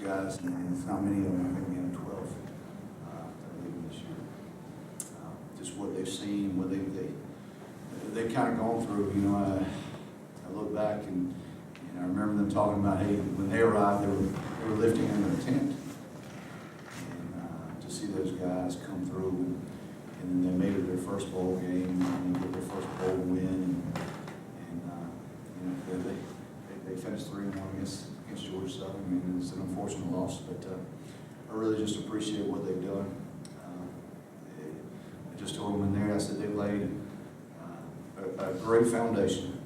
guys, and it's not many of them. I think we have 12 that are leaving this year. Just what they've seen, what they've kind of gone through. You know, I look back and I remember them talking about, hey, when they arrived, they were lifting in their tent, and to see those guys come through, and then they made it their first bowl game, and they get their first bowl win, and you know, they finished 3-1 against Georgia Southern. I mean, it's an unfortunate loss, but I really just appreciate what they've done. I just told them in there, I said they laid a great foundation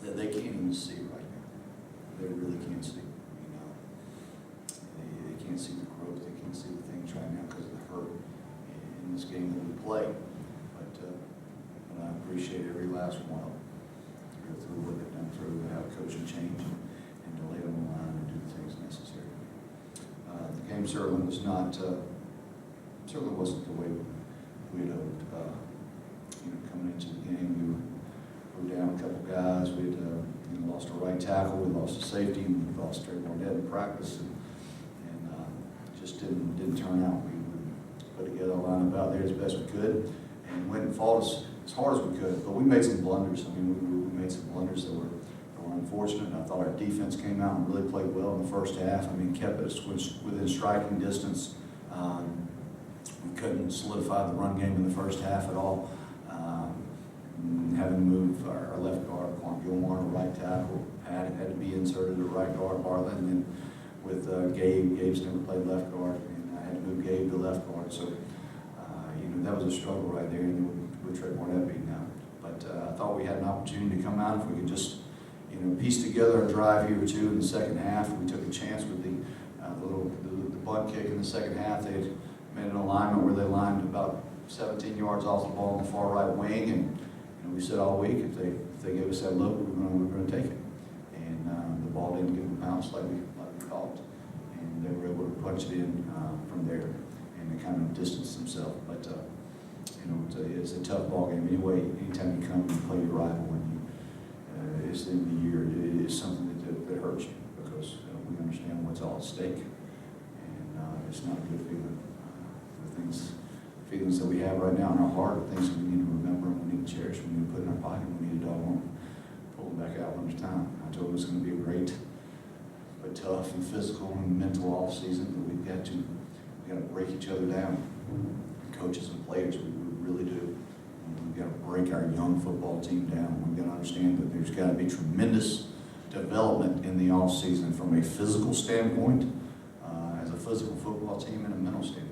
that they can't even see right now. They really can't see. You know, they can't see the growth. They can't see the things right now because of the hurt in this game that we play. But I appreciate every last one of them to go through what they've done through, how coaching change, and to lay on the line and do the things necessary. The game certainly was not, certainly wasn't the way we had hoped. You know, coming into the game, we were down a couple guys. We had lost our right tackle, we lost a safety, and we lost Trey Barnett in practice, and just didn't turn out. We put together a lineup out there as best we could, and went and fought as hard as we could. But we made some blunders. I mean, we made some blunders that were unfortunate. I thought our defense came out and really played well in the first half. I mean, kept us within striking distance. We couldn't solidify the run game in the first half at all. Having to move our left guard, Quan Gilmore, right tackle, had to be inserted at right guard, Bartlett, and then with Gabe's never played left guard, and I had to move Gabe to left guard. So, you know, that was a struggle right there, and then with Trey Barnett being out. But I thought we had an opportunity to come out if we could just, you know, piece together a drive here or two in the second half. We took a chance with the butt kick in the second half. They had made an alignment where they lined about 17 yards off the ball on the far right wing, and we said all week if they gave us that look, we were going to take it. And the ball didn't get bounced like we thought, and they were able to punch it in from there, and they kind of distanced themselves. But you know, it's a tough ball game anyway. Anytime you come and play your rival, it's the end of the year, it is something that hurts you because we understand what's all at stake, and it's not a good feeling. Feelings that we have right now in our heart are things that we need to remember and we need to cherish, we need to put in our pocket, we need to doggone pull them back out when there's time. I told them it's going to be a great, but tough and physical and mental off season, but we got to break each other down. Coaches and players, we really do. We've got to break our young football team down. We've got to understand that there's got to be tremendous development in the off season from a physical standpoint, as a physical football team, and a mental standpoint.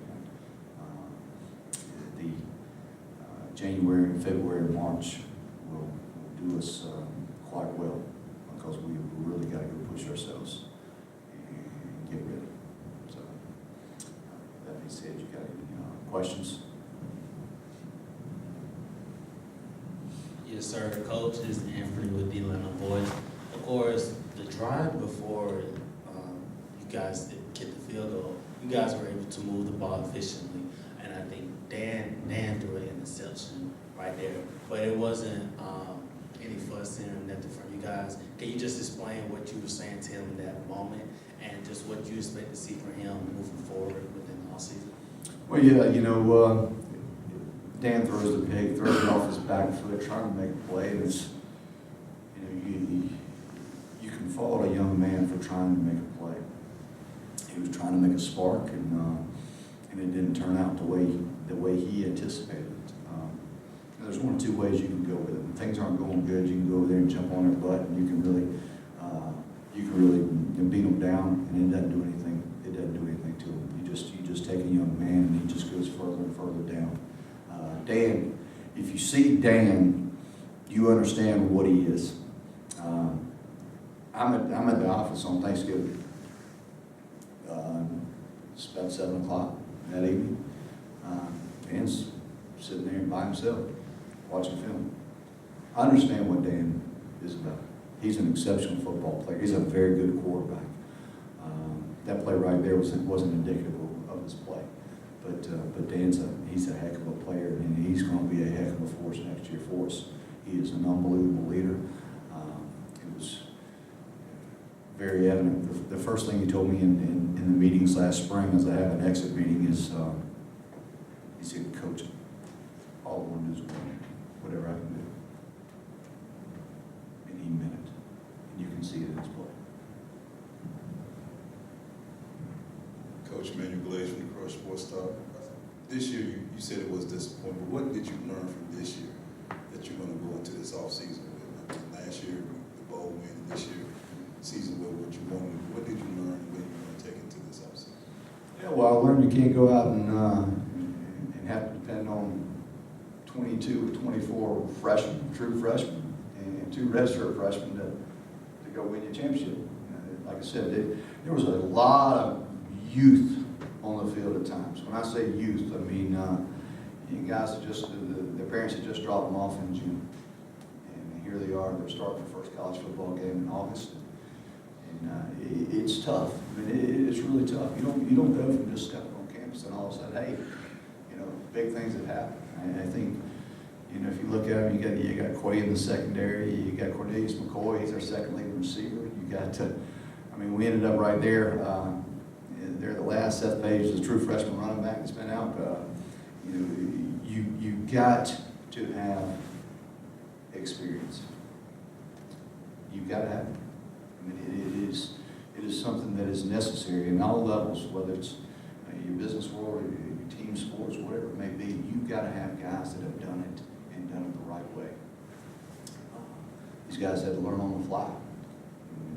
January, February, March will do us quite well because we really got to go push ourselves and get ready. So that being said, you got any questions? Yes, sir. Coach, this is Anthony with the Atlanta Boys. Of course, the drive before you guys get the field goal, you guys were able to move the ball efficiently, and I think Dan threw an interception right there, but it wasn't any fussing or nothing from you guys. Can you just explain what you were saying to him in that moment and just what you expect to see from him moving forward within the offseason? Well, yeah, you know, Dan throws the pig, throws it off his back foot, trying to make a play, and it's, you know, you can fault a young man for trying to make a play. He was trying to make a spark, and it didn't turn out the way he anticipated it. There's one or two ways you can go with it. When things aren't going good, you can go over there and jump on their butt, and you can really beat them down, and it doesn't do anything. It doesn't do anything to them. You just take a young man, and he just goes further and further down. Dan, if you see Dan, you understand what he is. I'm at the office on Thanksgiving. It's about 7 o'clock that evening. Dan's sitting there by himself, watching film. I understand what Dan is about. He's an exceptional football player. He's a very good quarterback. That play right there wasn't indicative of his play. But he's a heck of a player, and he's going to be a heck of a force next year for us. He is an unbelievable leader. It was very evident the first thing he told me in the meetings last spring, as I have an exit meeting, is he said, "Coach, all I want to do is win, whatever I can do." And he meant it. And you can see it in his play. Coach Manuel Glaze from the Crush Sports Talk. This year, you said it was disappointing, but what did you learn from this year that you're going to go into this offseason with? I mean, last year, the bowl win, and this year, season with what you wanted. What did you learn and what are you going to take into this offseason? Yeah, well, I learned you can't go out and have to depend on 22 or 24 freshmen, true freshmen, and 2 redshirt freshmen to go win your championship. Like I said, there was a lot of youth on the field at times. When I say youth, I mean guys that just, their parents had just dropped them off in June. And here they are, they're starting their first college football game in August. And it's tough. I mean, it's really tough. You don't go from just stepping on campus and all of a sudden, hey, big things have happened. I think, if you look at them, you got Quay in the secondary, you got Cornelius McCoy, he's our second leading receiver. You got, we ended up right there. They're the last. Seth Page is a true freshman running back that's been out. You got to have experience. You've got to have it. It is something that is necessary in all levels, whether it's your business world, or your team sports, whatever it may be. You've got to have guys that have done it and done it the right way. These guys had to learn on the fly.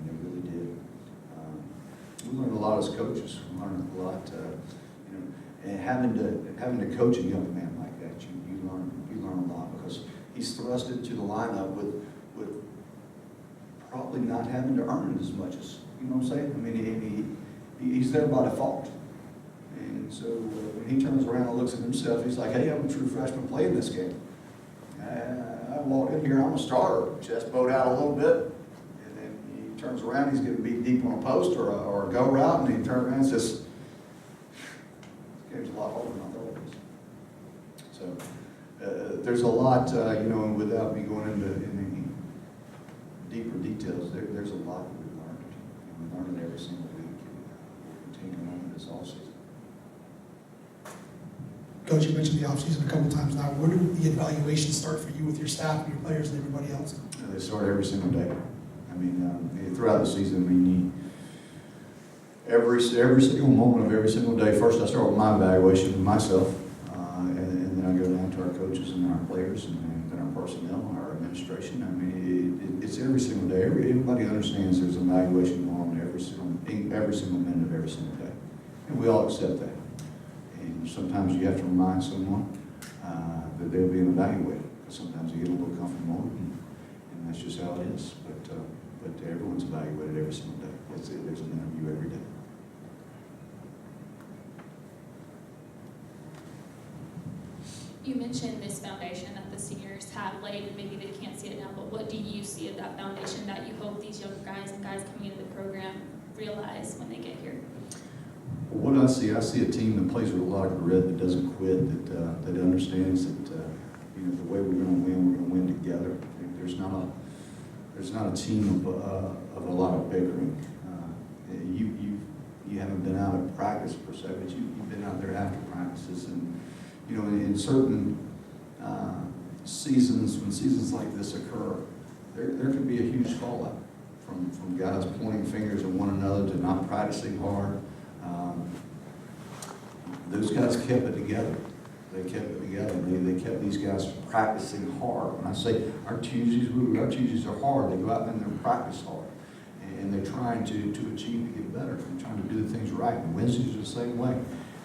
They really did. We learned a lot as coaches. We learned a lot, and having to coach a young man like that, you learn a lot, because he's thrust into the lineup with probably not having to earn it as much as, you know what I'm saying? He's there by default. And so when he turns around and looks at himself, he's like, hey, I'm a true freshman playing this game. I walk in here, I'm a starter, chest bowed out a little bit. And then he turns around, he's getting beat deep on a post or a go route, and he turns around and says, this game's a lot harder than I thought it was. So there's a lot, and without me going into any deeper details, there's a lot that we've learned. We learn it every single week. We'll continue on this all season. Coach, you mentioned the offseason a couple times now. Where do the evaluations start for you with your staff and your players and everybody else? They start every single day. Throughout the season, every single moment of every single day. First, I start with my evaluation of myself, and then I go down to our coaches and our players, and then our personnel, our administration. It's every single day. Everybody understands there's an evaluation going on every single minute of every single day, and we all accept that. And sometimes you have to remind someone that they're being evaluated. Sometimes you get a little comfortable, and that's just how it is. But everyone's evaluated every single day. There's an interview every day. You mentioned this foundation that the seniors have laid, and maybe they can't see it now, but what do you see of that foundation that you hope these young guys and guys coming into the program realize when they get here? What I see a team that plays with a lot of grit, that doesn't quit, that understands that the way we're going to win together. There's not a team of a lot of bickering. You haven't been out of practice per se, but you've been out there after practices, and in certain seasons, when seasons like this occur, there can be a huge fallout from guys pointing fingers at one another to not practicing hard. Those guys kept it together. They kept it together. They kept these guys practicing hard. When I say our Tuesdays are hard, they go out and they practice hard. And they're trying to achieve, to get better. They're trying to do the things right. And Wednesdays are the same way.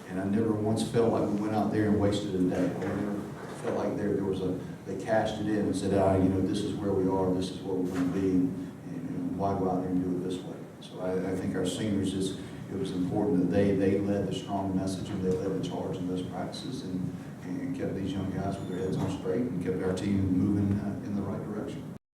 And I never once felt like we went out there and wasted a day. I never felt like they cashed it in and said, this is where we are, this is what we're going to be, and why go out there and do it this way. So I think our seniors, it was important that they led the strong message, and they led the charge in those practices, and kept these young guys with their heads on straight, and kept our team moving in the right direction.